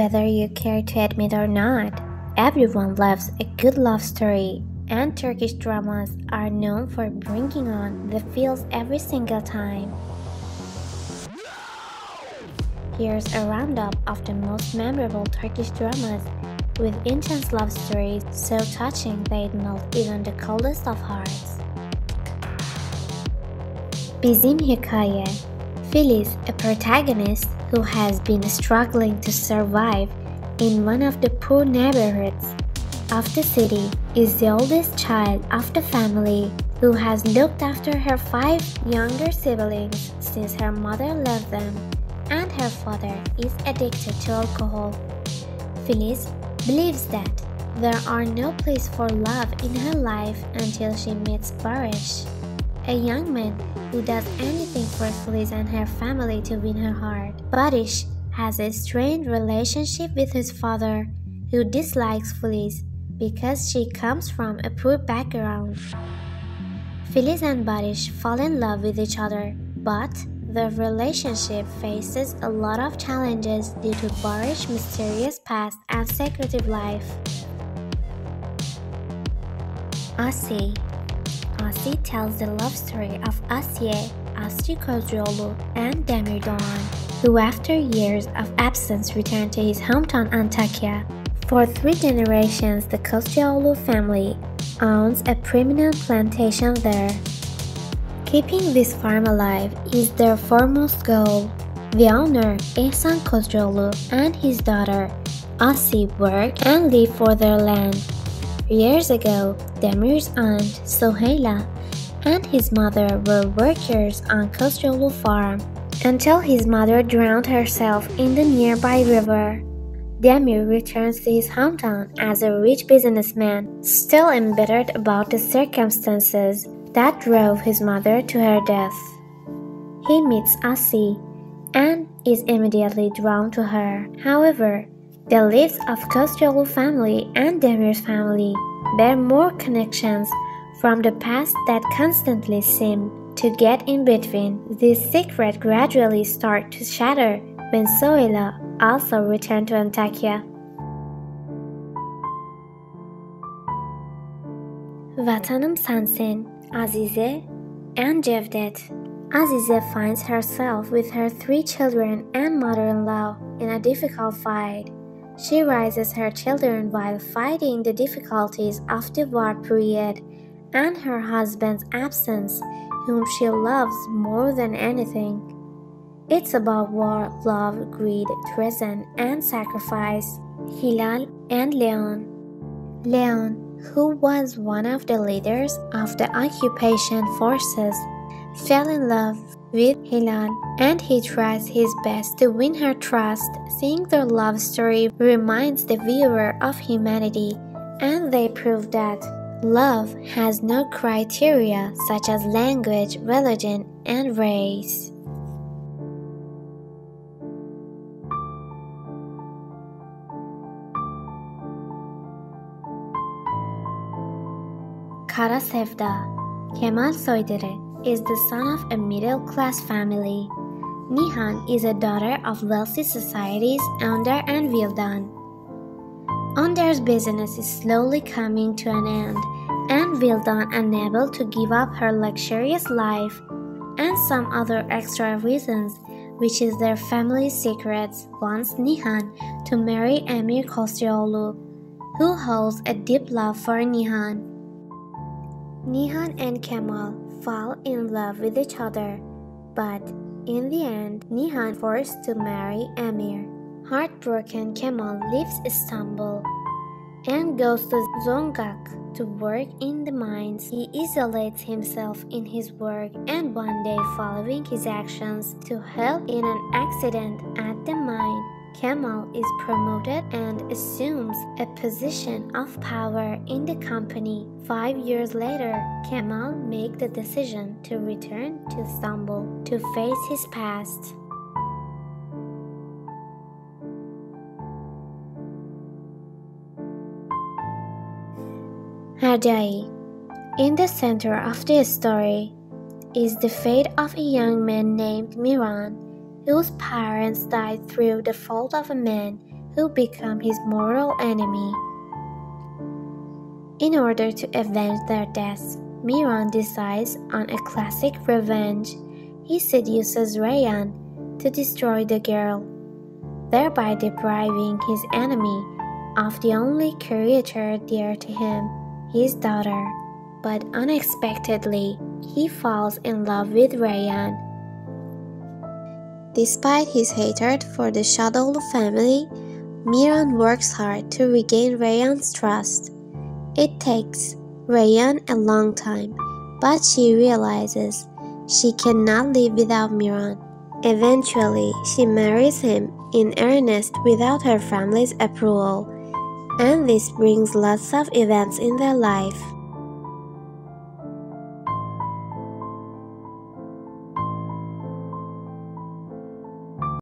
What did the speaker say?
Whether you care to admit or not, everyone loves a good love story, and Turkish dramas are known for bringing on the feels every single time. Here's a roundup of the most memorable Turkish dramas with intense love stories so touching they'd melt even the coldest of hearts. Bizim Hikaye. Filiz, a protagonist who has been struggling to survive in one of the poor neighborhoods of the city, is the oldest child of the family who has looked after her 5 younger siblings since her mother left them, and her father is addicted to alcohol. Filiz believes that there are no place for love in her life until she meets Barış, a young man who does anything for Filiz and her family to win her heart. Barış has a strained relationship with his father, who dislikes Filiz because she comes from a poor background. Filiz and Barış fall in love with each other, but the relationship faces a lot of challenges due to Barış's mysterious past and secretive life. Asi. Asi tells the love story of Asiye, Asri Kozcuoğlu, and Demir Doğan, who after years of absence returned to his hometown Antakya. For 3 generations, the Kozcuoğlu family owns a prominent plantation there. Keeping this farm alive is their foremost goal. The owner, Ehsan Kozcuoğlu, and his daughter, Asi, work and live for their land. Years ago, Demir's aunt, Soheyla, and his mother were workers on Kozcuoğlu farm until his mother drowned herself in the nearby river. Demir returns to his hometown as a rich businessman, still embittered about the circumstances that drove his mother to her death. He meets Asi and is immediately drawn to her. However, the lives of Kozcuoğlu family and Demir's family bear more connections from the past that constantly seem to get in between. This secret gradually starts to shatter when Soheyla also returned to Antakya. Vatanım Sensin, Azize, and Cevdet. Azize finds herself with her 3 children and mother-in-law in a difficult fight. She raises her children while fighting the difficulties of the war period and her husband's absence, whom she loves more than anything. It's about war, love, greed, treason, and sacrifice. Hilal and Leon. Leon, who was one of the leaders of the occupation forces, fell in love with Hilal, and he tries his best to win her trust. Seeing their love story reminds the viewer of humanity, and they prove that love has no criteria such as language, religion, and race. Kara Sevda. Kemal Soydere is the son of a middle-class family. Nihan is a daughter of wealthy societies Önder and Vildan. Önder's business is slowly coming to an end, and Vildan, unable to give up her luxurious life, and some other extra reasons, which is their family's secrets, wants Nihan to marry Emir Kozcuoğlu, who holds a deep love for Nihan. Nihan and Kemal fall in love with each other, but in the end, Nihan forced to marry Emir. Heartbroken, Kemal leaves Istanbul and goes to Zonguldak to work in the mines. He isolates himself in his work, and one day, following his actions to help in an accident at the mine, Kemal is promoted and assumes a position of power in the company. 5 years later, Kemal makes the decision to return to Istanbul to face his past. Hercai. In the center of the story is the fate of a young man named Miran, whose parents died through the fault of a man who become his mortal enemy. In order to avenge their deaths, Miran decides on a classic revenge. He seduces Rayyan to destroy the girl, thereby depriving his enemy of the only creature dear to him, his daughter. But unexpectedly, he falls in love with Rayyan. Despite his hatred for the Shadow family, Miran works hard to regain Rayyan's trust. It takes Rayyan a long time, but she realizes she cannot live without Miran. Eventually, she marries him in earnest without her family's approval, and this brings lots of events in their life.